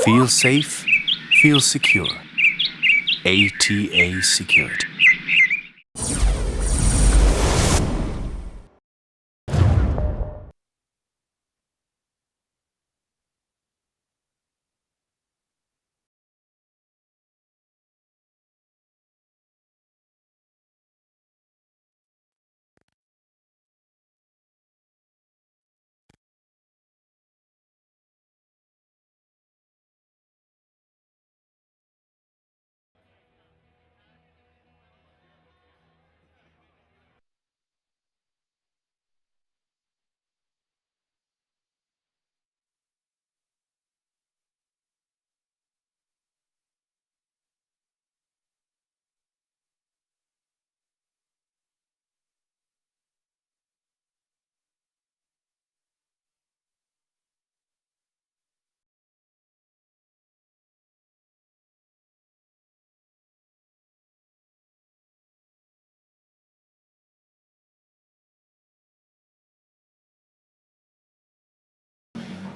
Feel safe, feel secure. ATA Security.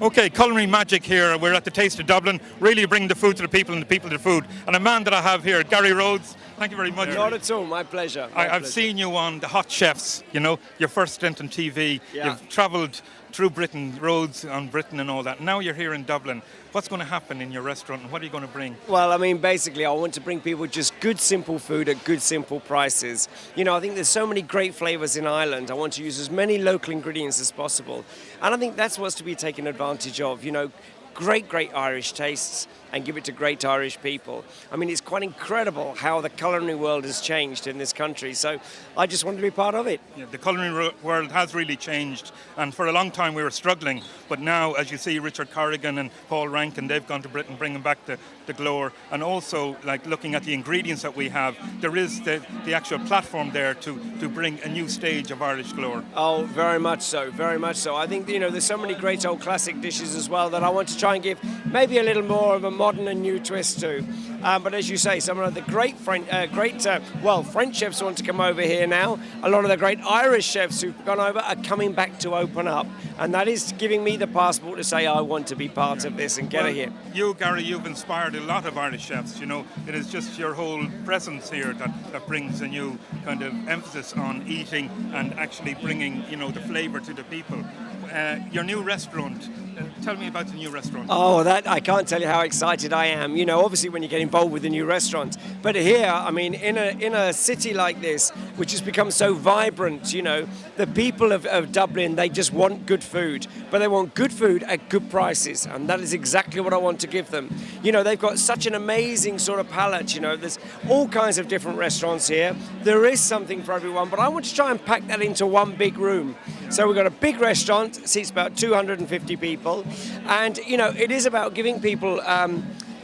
Okay, culinary magic here. We're at the Taste of Dublin, really bringing the food to the people and the people to the food. And a man that I have here, Gary Rhodes, thank you very much. Not at all, my pleasure. I've seen you on The Hot Chefs, you know, your first stint on TV. Yeah. You've travelled through Britain, roads on Britain and all that. Now you're here in Dublin. What's going to happen in your restaurant and what are you going to bring? Well, I mean, basically, I want to bring people just good, simple food at good, simple prices. You know, I think there's so many great flavours in Ireland. I want to use as many local ingredients as possible. And I think that's what's to be taken advantage of, you know, great Irish tastes and give it to great Irish people. I mean, it's quite incredible how the culinary world has changed in this country. So I just want to be part of it. Yeah, the culinary world has really changed, and for a long time we were struggling. But now, as you see, Richard Corrigan and Paul Rankin, they've gone to Britain, bringing back the glow. And also, like looking at the ingredients that we have, there is the actual platform there to bring a new stage of Irish glow. Oh, very much so, very much so. I think, you know, there's so many great old classic dishes as well that I want to try and give maybe a little more of a modern and new twist to. But as you say, some of the great French chefs want to come over here now. A lot of the great Irish chefs who've gone over are coming back to open up. And that is giving me the passport to say I want to be part of this and get it here. You, Gary, you've inspired a lot of Irish chefs. You know, it is just your whole presence here that brings a new kind of emphasis on eating and actually bringing, you know, the flavour to the people. Your new restaurant, tell me about the new restaurant. Oh, that I can't tell you how excited I am. You know, obviously when you get involved with the new restaurant, but here, I mean, in a city like this, which has become so vibrant, you know, the people of Dublin, they just want good food, but they want good food at good prices, and that is exactly what I want to give them. You know, they've got such an amazing sort of palette. You know, there's all kinds of different restaurants here. There is something for everyone, but I want to try and pack that into one big room. So we've got a big restaurant, seats about 250 people, and you know, it is about giving people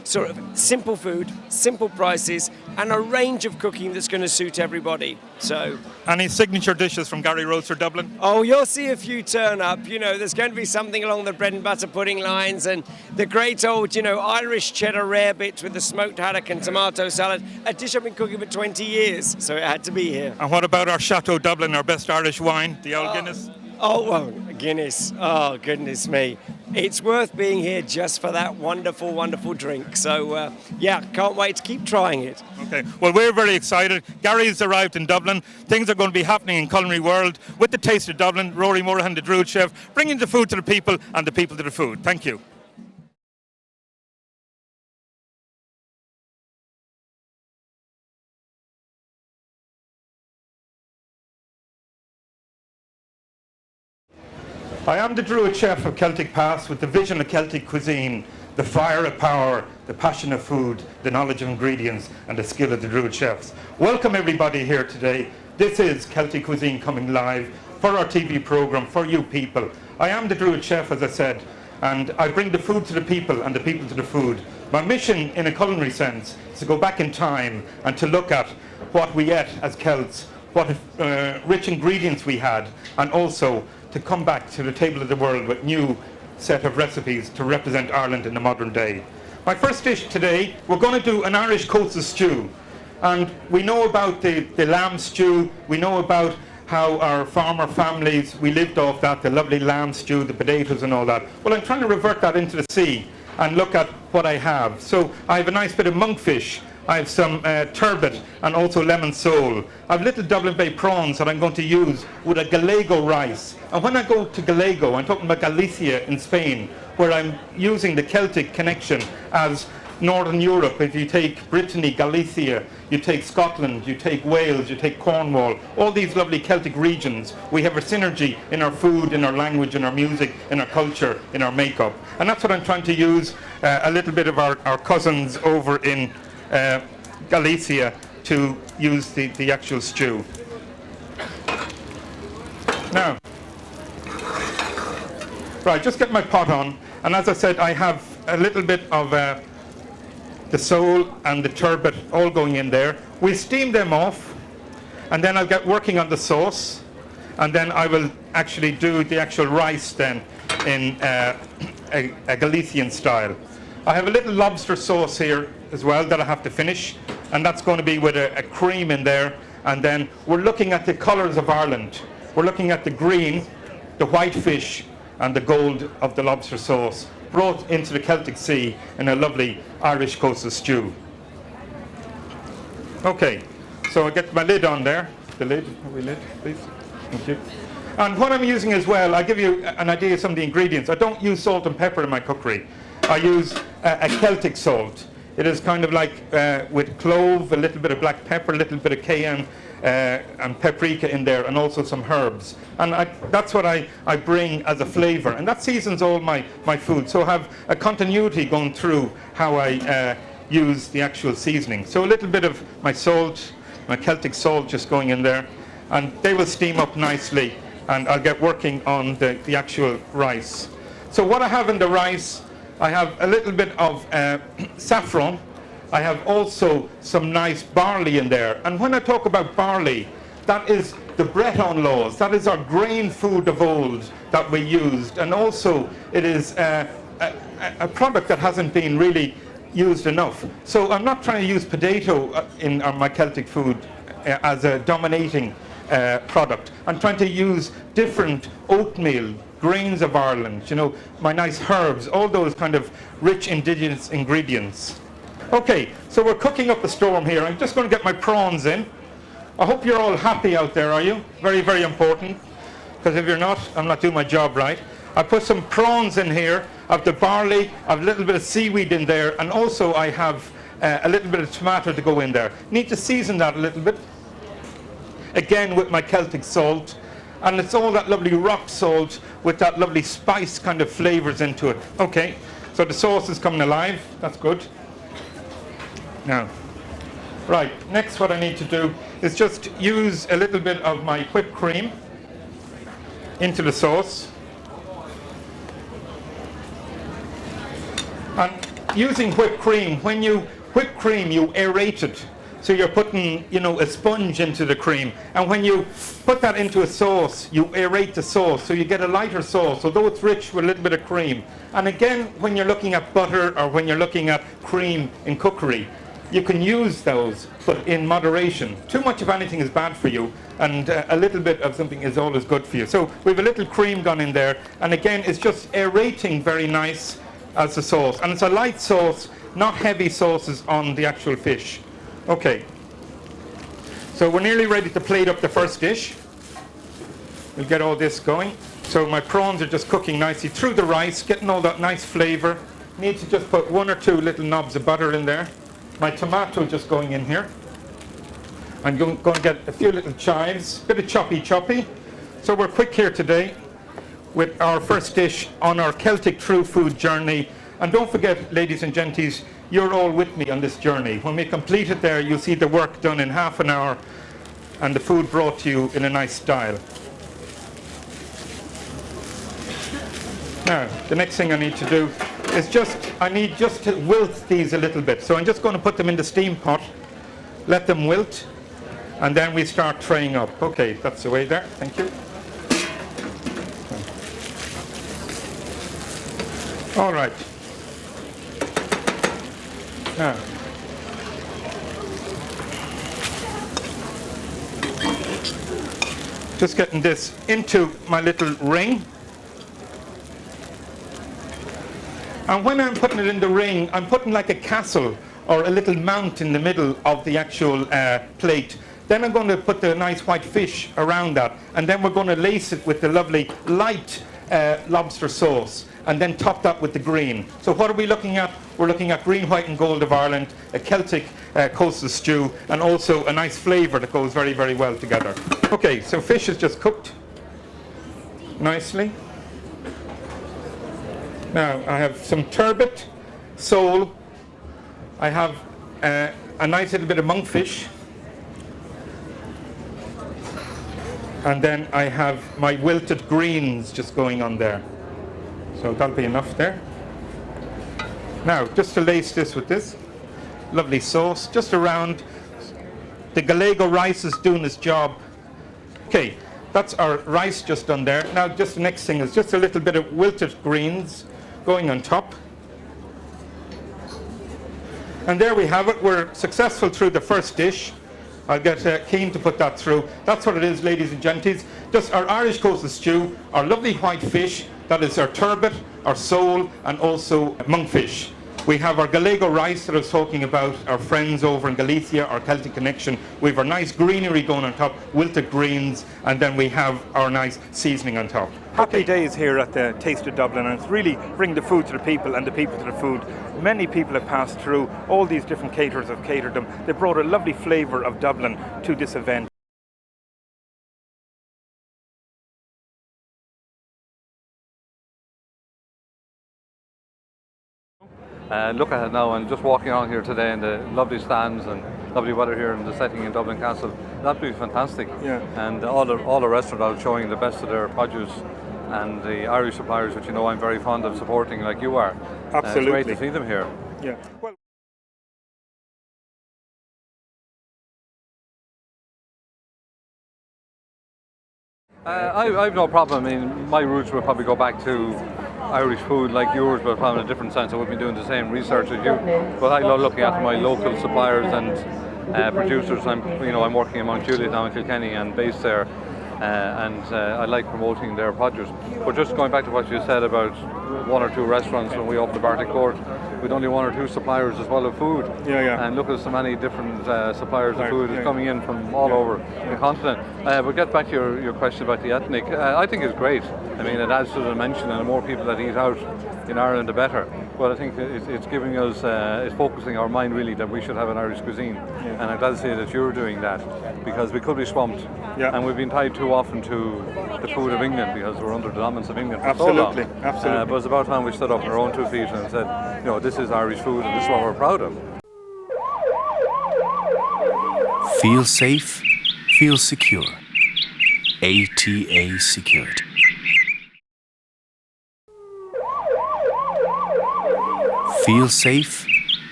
sort of simple food, simple prices, and a range of cooking that's going to suit everybody. So, any signature dishes from Gary Rhodes for Dublin? Oh, you'll see a few turn up. You know, there's going to be something along the bread and butter pudding lines, and the great old, you know, Irish cheddar rare bits with the smoked haddock and tomato salad, a dish I've been cooking for 20 years, so it had to be here. And what about our Chateau Dublin, our best Irish wine, the old Guinness? Oh, well, Guinness. Oh, goodness me. It's worth being here just for that wonderful, wonderful drink. So, yeah, can't wait to keep trying it. Okay, well, we're very excited. Gary's arrived in Dublin. Things are going to be happening in culinary world with the Taste of Dublin. Rory Morahan, the Druid chef, bringing the food to the people and the people to the food. Thank you. I am the Druid chef of Celtic Pass with the vision of Celtic cuisine, the fire of power, the passion of food, the knowledge of ingredients and the skill of the Druid chefs. Welcome everybody here today. This is Celtic Cuisine coming live for our TV programme, for you people. I am the Druid chef, as I said, and I bring the food to the people and the people to the food. My mission in a culinary sense is to go back in time and to look at what we ate as Celts, what rich ingredients we had, and also to come back to the table of the world with new set of recipes to represent Ireland in the modern day. My first dish today, we're going to do an Irish coastal stew. And we know about the lamb stew, we know about how our farmer families, we lived off that, the lovely lamb stew, the potatoes and all that. Well, I'm trying to revert that into the sea. and look at what I have. So I have a nice bit of monkfish. I have some turbot and also lemon sole. I have little Dublin Bay prawns that I'm going to use with a Gallego rice. And when I go to Gallego, I'm talking about Galicia in Spain, where I'm using the Celtic connection as Northern Europe. If you take Brittany, Galicia, you take Scotland, you take Wales, you take Cornwall, all these lovely Celtic regions, we have a synergy in our food, in our language, in our music, in our culture, in our makeup. And that's what I'm trying to use a little bit of our cousins over in Galicia to use the actual stew. Now, right, just get my pot on, and as I said, I have a little bit of the sole and the turbot all going in there. We'll steam them off, and then I'll get working on the sauce, and then I will actually do the actual rice then in a Galician style. I have a little lobster sauce here as well that I have to finish, and that's going to be with a cream in there. And then we're looking at the colours of Ireland. We're looking at the green, the white fish, and the gold of the lobster sauce, brought into the Celtic Sea in a lovely Irish coastal stew. Okay, so I get my lid on there. The lid, please. Thank you. And what I'm using as well, I'll give you an idea of some of the ingredients. I don't use salt and pepper in my cookery. I use a Celtic salt. It is kind of like with clove, a little bit of black pepper, a little bit of cayenne, and paprika in there, and also some herbs. And that's what I bring as a flavour, and that seasons all my food. So I have a continuity going through how I use the actual seasoning. So a little bit of my salt, my Celtic salt just going in there, and they will steam up nicely, and I'll get working on the actual rice. So what I have in the rice, I have a little bit of saffron. I have also some nice barley in there. And when I talk about barley, that is the Breton laws. That is our grain food of old that we used. And also it is a product that hasn't been really used enough. So I'm not trying to use potato in my Celtic food as a dominating product. I'm trying to use different oatmeal, grains of Ireland, you know, my nice herbs, all those kind of rich indigenous ingredients. Okay, so we're cooking up a storm here. I'm just going to get my prawns in. I hope you're all happy out there, are you? Very, very important, because if you're not, I'm not doing my job right. I put some prawns in here. I have the barley, I have a little bit of seaweed in there, and also I have a little bit of tomato to go in there. Need to season that a little bit. Again with my Celtic salt. And it's all that lovely rock salt with that lovely spice kind of flavours into it. Okay, so the sauce is coming alive. That's good. Now, right, next what I need to do is just use a little bit of my whipped cream into the sauce. And using whipped cream, when you whip cream, you aerate it. So you're putting, you know, a sponge into the cream. And when you put that into a sauce, you aerate the sauce. So you get a lighter sauce, although it's rich with a little bit of cream. And again, when you're looking at butter or when you're looking at cream in cookery, you can use those, but in moderation. Too much of anything is bad for you, and a little bit of something is always good for you. So we have a little cream gone in there. And again, it's just aerating very nice as the sauce. And it's a light sauce, not heavy sauces on the actual fish. Okay, so we're nearly ready to plate up the first dish. We'll get all this going. So my prawns are just cooking nicely through the rice, getting all that nice flavour. Need to just put 1 or 2 little knobs of butter in there. My tomato just going in here. I'm going to get a few little chives, bit of choppy. So we're quick here today with our first dish on our Celtic True Food journey. And don't forget, ladies and genties, you're all with me on this journey. When we complete it there, you'll see the work done in half an hour and the food brought to you in a nice style. Now, the next thing I need to do is I need just to wilt these a little bit. So I'm just going to put them in the steam pot, let them wilt, and then we start traying up. Okay, that's the way there. Thank you. All right. Now, just getting this into my little ring. And when I'm putting it in the ring, I'm putting like a castle or a little mount in the middle of the actual plate. Then I'm going to put the nice white fish around that, and then we're going to lace it with the lovely light lobster sauce, and then top that with the green. So what are we looking at? We're looking at green, white and gold of Ireland, a Celtic coastal stew, and also a nice flavour that goes very, very well together. Okay, so fish is just cooked nicely. Now I have some turbot, sole, I have a nice little bit of monkfish, and then I have my wilted greens just going on there. So that'll be enough there. Now, just to lace this with this lovely sauce, just around. The Gallego rice is doing its job. Okay, that's our rice just done there. Now, just the next thing is just a little bit of wilted greens going on top. And there we have it. We're successful through the first dish. I'll get keen to put that through. That's what it is, ladies and genties. Just our Irish coastal stew, our lovely white fish, that is our turbot, our sole, and also monkfish. We have our Gallego rice that I was talking about, our friends over in Galicia, our Celtic connection. We have our nice greenery going on top, wilted greens, and then we have our nice seasoning on top. Happy days here at the Taste of Dublin, and it's really bring the food to the people and the people to the food. Many people have passed through, all these different caterers have catered them. They brought a lovely flavour of Dublin to this event. Look at it now, and just walking on here today in the lovely stands and lovely weather here in the setting in Dublin Castle, that'd be fantastic. Yeah. And all the restaurants showing the best of their produce, and the Irish suppliers, which you know I'm very fond of supporting, like you are. Absolutely. It's great to see them here. Yeah. Well, I've no problem. I mean, my roots will probably go back to Irish food like yours, but probably in a different sense. I wouldn't be doing the same research as you. But I love looking at my local suppliers and producers. I'm working in Mount Juliet now in Kilkenny and based there, and I like promoting their produce. But just going back to what you said about one or two restaurants when we opened the Bartic Court, with only one or two suppliers as well of food. Yeah. And look at so many different suppliers of food coming in from all over the continent. But get back to your question about the ethnic. I think it's great. I mean, it adds to the dimension, and the more people that eat out in Ireland, the better. But I think it's giving us, it's focusing our mind really that we should have an Irish cuisine. Yeah. And I'm glad to say that you're doing that, because we could be swamped. Yeah. And we've been tied too often to the food of England because we're under the dominance of England for so long. Absolutely. But it's about time we stood up on our own 2 feet and said, this is Irish food and this is what we're proud of. Feel safe, feel secure. ATA Secured. Feel safe,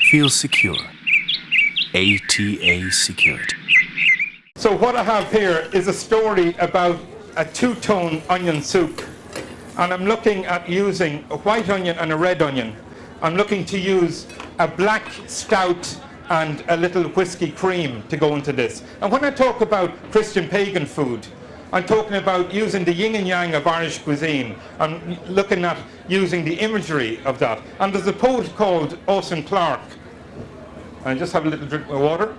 feel secure. ATA Secured. so what I have here is a story about a two-tone onion soup. And I'm looking at using a white onion and a red onion. I'm looking to use a black stout and a little whiskey cream to go into this. And when I talk about Christian pagan food, I'm talking about using the yin and yang of Irish cuisine. I'm looking at using the imagery of that. And there's a poet called Austin Clarke. I just have a little drink of water.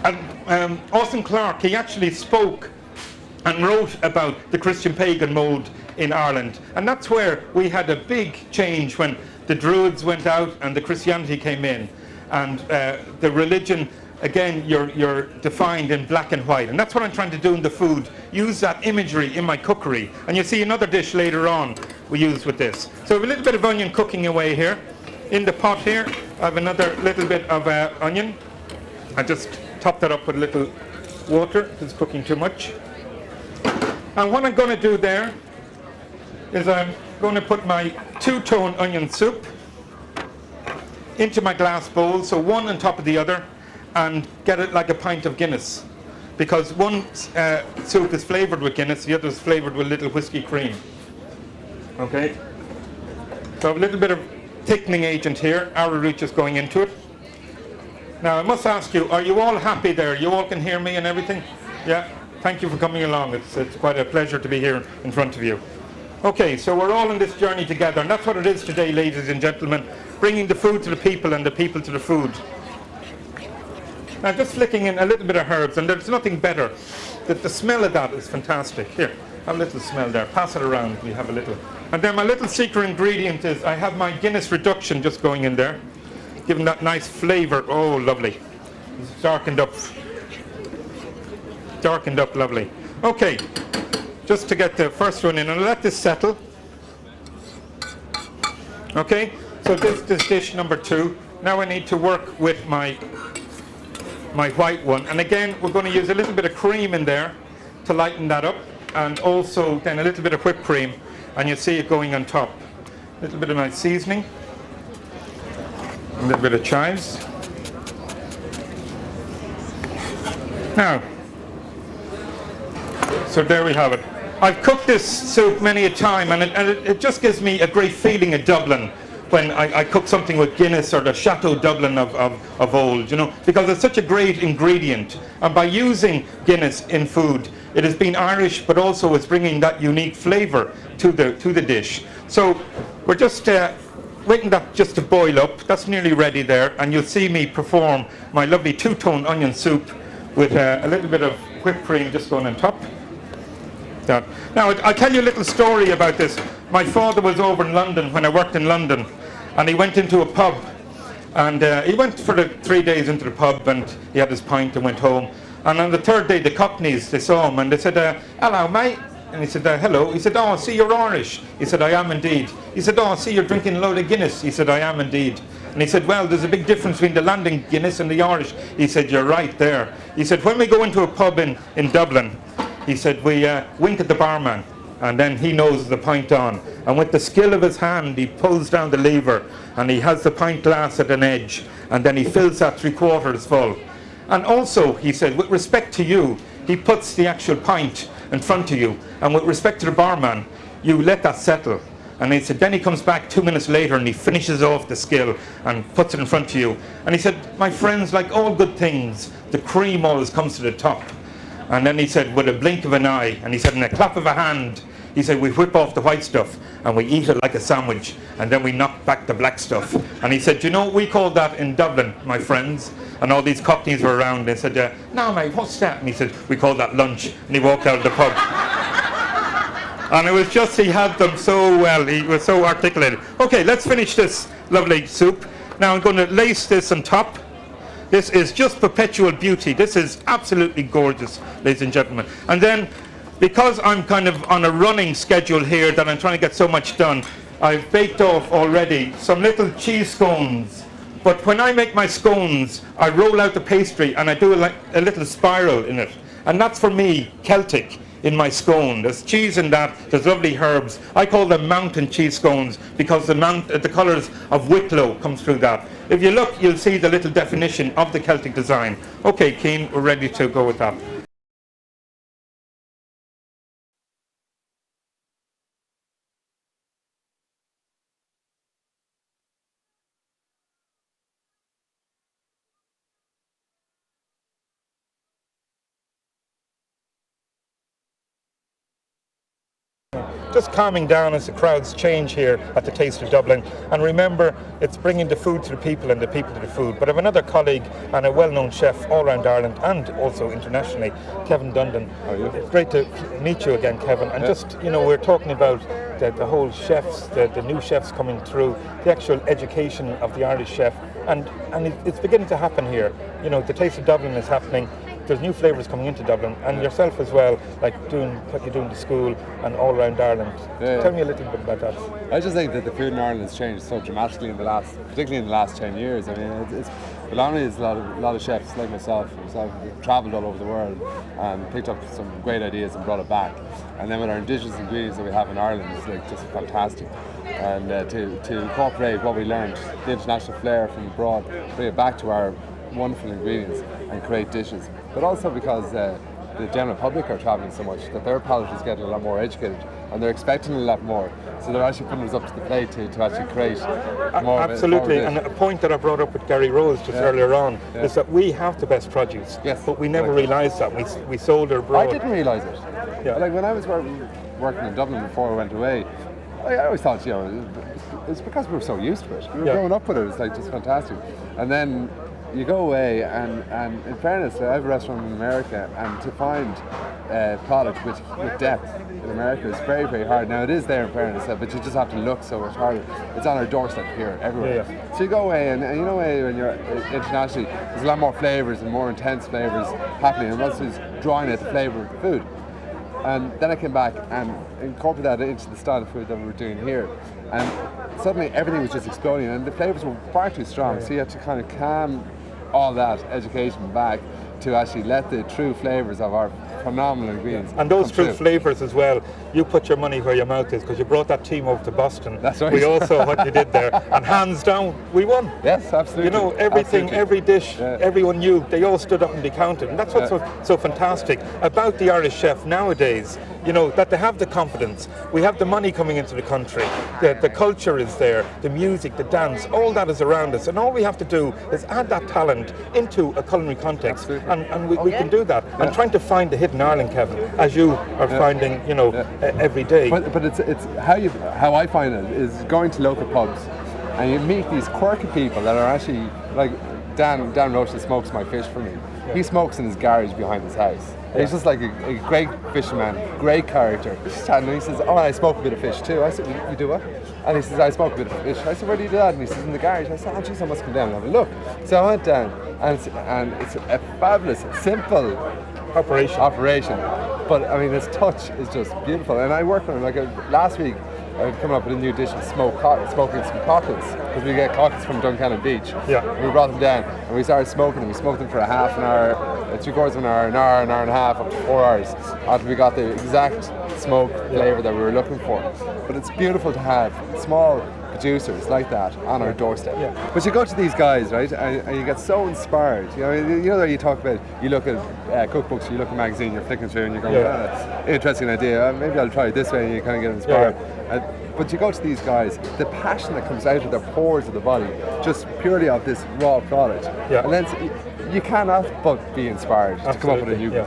And Austin Clarke, he actually spoke and wrote about the Christian pagan mold in Ireland. And that's where we had a big change when the Druids went out and the Christianity came in. And the religion, again, you're defined in black and white. And that's what I'm trying to do in the food. Use that imagery in my cookery. And you see another dish later on we use with this. So we have a little bit of onion cooking away here. In the pot here, I have another little bit of onion. I just top that up with a little water. It's cooking too much. And what I'm going to do there is I'm going to put my two-tone onion soup into my glass bowl, so one on top of the other, and get it like a pint of Guinness. Because one soup is flavoured with Guinness, the other is flavoured with a little whiskey cream. Okay? So I have a little bit of thickening agent here, arrowroot just going into it. Now I must ask you, are you all happy there? You all can hear me and everything? Yeah? Thank you for coming along. It's quite a pleasure to be here in front of you. Okay, so we're all on this journey together, and that's what it is today, ladies and gentlemen, bringing the food to the people and the people to the food. Now, just flicking in a little bit of herbs, and there's nothing better. The smell of that is fantastic. Here, have a little smell there. Pass it around. We have a little. And then my little secret ingredient is I have my Guinness reduction just going in there, giving that nice flavour. Oh, lovely. It's darkened up. Darkened up, lovely. Okay, just to get the first one in, and let this settle. Okay, so this is dish number 2. Now I need to work with my white one, and again we're going to use a little bit of cream in there to lighten that up, and also then a little bit of whipped cream, and you'll see it going on top. A little bit of my seasoning, a little bit of chives. Now, so there we have it. I've cooked this soup many a time, and it just gives me a great feeling of Dublin when I cook something with Guinness or the Chateau Dublin of old, you know, because it's such a great ingredient. And by using Guinness in food, it has been Irish, but also it's bringing that unique flavour to the dish. So we're just waiting that just to boil up. That's nearly ready there, and you'll see me perform my lovely two-tone onion soup with a little bit of whipped cream just going on top. Now, I'll tell you a little story about this. My father was over in London when I worked in London, and he went into a pub, and he went for the 3 days into the pub, and he had his pint and went home. And on the third day, the Cockneys, they saw him, and they said, hello, mate. And he said, hello. He said, oh, I see you're Irish. He said, I am indeed. He said, oh, I see you're drinking a load of Guinness. He said, I am indeed. And he said, well, there's a big difference between the London Guinness and the Irish. He said, you're right there. He said, when we go into a pub in Dublin, he said, we wink at the barman, and then he knows the pint on. And with the skill of his hand, he pulls down the lever, and he has the pint glass at an edge, and then he fills that 3/4 full. And also, he said, with respect to you, he puts the actual pint in front of you, and with respect to the barman, you let that settle. And he said, then he comes back 2 minutes later and he finishes off the skill and puts it in front of you. And he said, my friends, like all good things, the cream always comes to the top. And then he said, with a blink of an eye, and he said, in a clap of a hand, he said, we whip off the white stuff and we eat it like a sandwich, and then we knock back the black stuff. And he said, you know what we call that in Dublin, my friends? And all these Cockneys were around. They said, no, mate, what's that? And he said, we call that lunch. And he walked out of the pub. And it was just, he had them so well. He was so articulated. Okay, let's finish this lovely soup. Now I'm going to lace this on top. This is just perpetual beauty. This is absolutely gorgeous, ladies and gentlemen. And then, because I'm kind of on a running schedule here that I'm trying to get so much done, I've baked off already some little cheese scones. But when I make my scones, I roll out the pastry and I do a little spiral in it. And that's for me, Celtic, in my scone. There's cheese in that, there's lovely herbs. I call them mountain cheese scones because the colours of Wicklow come through that. If you look, you'll see the little definition of the Celtic design. Okay, Keane, we're ready to go with that. Just calming down as the crowds change here at the Taste of Dublin. And remember, it's bringing the food to the people and the people to the food. But I have another colleague and a well-known chef all around Ireland and also internationally, Kevin Dundon. How are you? It's great to meet you again, Kevin. And just, you know, we're talking about the whole chefs, the new chefs coming through, the actual education of the Irish chef. And it's beginning to happen here. You know, the Taste of Dublin is happening. There's new flavours coming into Dublin, and yourself as well, like doing what you're doing to school and all around Ireland. Yeah. Tell me a little bit about that. I just think that the food in Ireland has changed so dramatically particularly in the last 10 years. I mean, it's predominantly a lot of chefs like myself who've travelled all over the world and picked up some great ideas and brought it back. And then with our indigenous ingredients that we have in Ireland, it's like just fantastic. And to incorporate what we learned, the international flair from abroad, bring it back to our wonderful ingredients and create dishes. But also because the general public are travelling so much that their palate is getting a lot more educated and they're expecting a lot more. So they're actually putting us up to the plate to actually create more. Absolutely, and a point that I brought up with Gary Rose just earlier on is that we have the best produce, but we never realised that. We sold our abroad. I didn't realise it. Yeah. Like when I was working working in Dublin before I went away, I always thought, you know, it's because we were so used to it. We were growing up with it. It's like just fantastic. And then you go away, and in fairness, I have a restaurant in America, and to find product with depth in America is very, very hard. Now it is there in fairness, but you just have to look so much harder. It's on our doorstep here, everywhere. Yeah. So you go away, and you know, when you're internationally, there's a lot more flavors and more intense flavors happening, and that's just drawing at the flavor of the food. And then I came back and incorporated that into the style of food that we were doing here. And suddenly everything was just exploding, and the flavors were far too strong. So you had to kind of calm all that education back to actually let the true flavors of our phenomenal ingredients. And those true flavors as well, you put your money where your mouth is, because you brought that team over to Boston. That's right. We all saw what you did there, and hands down, we won. Yes, absolutely. You know, everything, every dish, everyone knew, they all stood up and they counted. And that's what's so fantastic about the Irish chef nowadays, you know, that they have the confidence. We have the money coming into the country, the culture is there, the music, the dance, all that is around us, and all we have to do is add that talent into a culinary context, and we can do that. And trying to find the hidden Ireland, Kevin, as you are finding, you know, every day. But it's how I find it is going to local pubs, and you meet these quirky people that are actually, like Dan Roche that smokes my fish for me. He smokes in his garage behind his house. He's just like a great fisherman, great character. And he says, "Oh, I smoke a bit of fish too." I said, "You do what?" And he says, "I smoke a bit of fish." I said, "Where do you do that?" And he says, "In the garage." I said, "Oh, geez, I must come down and have a look." So I went down, and it's a fabulous, simple operation. But I mean, his touch is just beautiful. And I work on it. Like last week, I've come up with a new dish of smoking some cockles, because we get cockles from Duncannon Beach. Yeah. We brought them down and we started smoking them. We smoked them for a half an hour, 3/4 of an hour, an hour and a half, up to 4 hours, until we got the exact smoke flavour that we were looking for. But it's beautiful to have small producers like that on our doorstep. Yeah. But you go to these guys, right, and you get so inspired. You know that you talk about, you look at cookbooks, you look at magazine, you're flicking through and you're going, interesting idea, maybe I'll try it this way, and you kind of get inspired. But you go to these guys, the passion that comes out of their pores of the body, just purely of this raw product. Yeah. And then you cannot but be inspired to come up with a new. Yeah.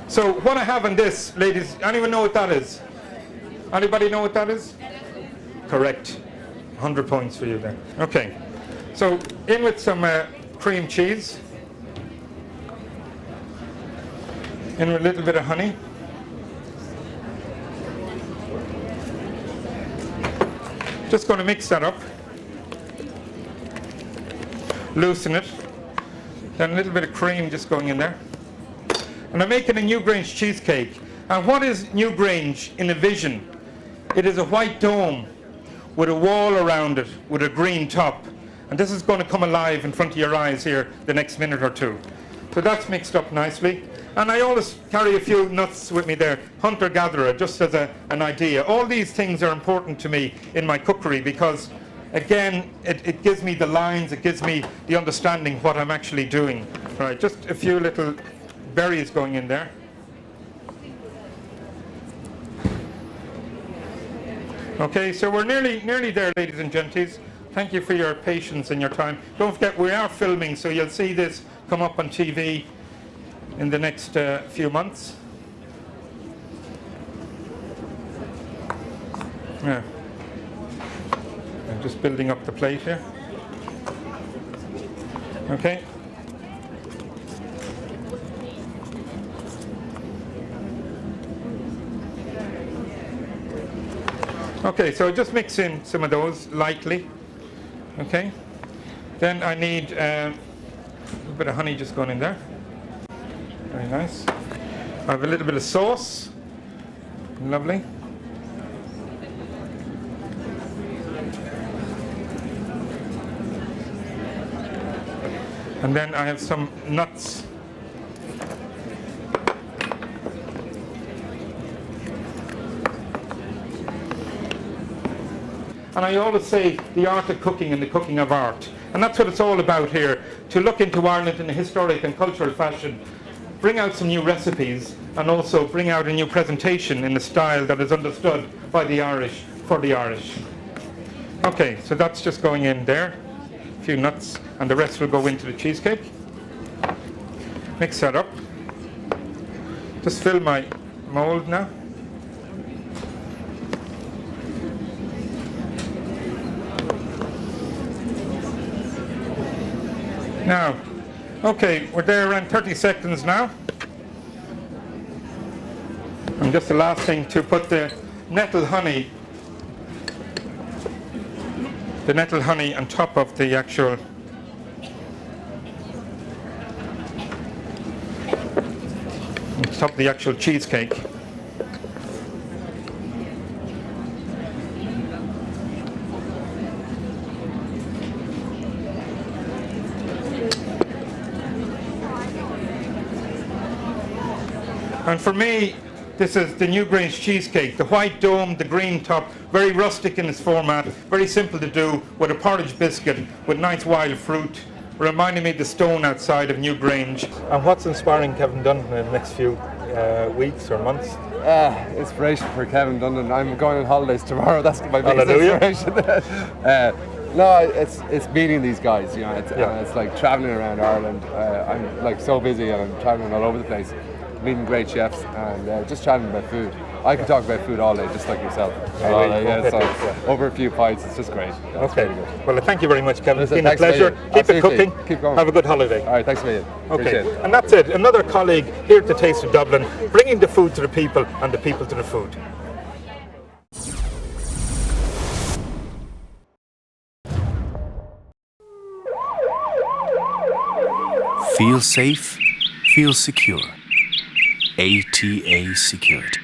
So what I have in this, ladies, anyone know what that is? Anybody know what that is? Correct. 100 points for you then. Okay. So in with some cream cheese. In with a little bit of honey. Just going to mix that up. Loosen it. Then a little bit of cream just going in there. And I'm making a Newgrange cheesecake. And what is Newgrange in a vision? It is a white dome with a wall around it with a green top. And this is going to come alive in front of your eyes here the next minute or two. So that's mixed up nicely. And I always carry a few nuts with me there, hunter-gatherer, just as an idea. All these things are important to me in my cookery because, again, it gives me the lines, it gives me the understanding what I'm actually doing. Right, just a few little berries going in there. Okay, so we're nearly there, ladies and genties. Thank you for your patience and your time. Don't forget, we are filming, so you'll see this come up on TV in the next few months. Yeah. I'm just building up the plate here. Okay. Okay, so just mix in some of those lightly. Okay. Then I need a bit of honey just going in there. Very nice. I have a little bit of sauce. Lovely. And then I have some nuts. And I always say the art of cooking and the cooking of art. And that's what it's all about here, to look into Ireland in a historic and cultural fashion, bring out some new recipes, and also bring out a new presentation in a style that is understood by the Irish, for the Irish. Okay, so that's just going in there. A few nuts, and the rest will go into the cheesecake. Mix that up. Just fill my mould now. Now, okay, we're there around 30 seconds now. And just the last thing to put the nettle honey on top of the actual cheesecake. And for me, this is the Newgrange cheesecake. The white dome, the green top, very rustic in its format, very simple to do, with a porridge biscuit with nice wild fruit, reminding me of the stone outside of Newgrange. And what's inspiring Kevin Dunn in the next few weeks or months? Inspiration for Kevin Dundon. I'm going on holidays tomorrow. That's my biggest Hallelujah. inspiration. No, it's meeting these guys. You know, it's like traveling around Ireland. I'm like so busy and I'm traveling all over the place, meeting great chefs and just chatting about food. I can talk about food all day, just like yourself. Over a few pints, it's just great. Yeah, Okay. really good. Well, thank you very much, Kevin. It's Listen, been a thanks a pleasure. million. Keep it Absolutely. cooking. Keep going. Have a good holiday. All right, thanks a million. Appreciate Okay. it. And that's it. Another colleague here at the Taste of Dublin, bringing the food to the people and the people to the food. Feel safe, feel secure. ATA Security.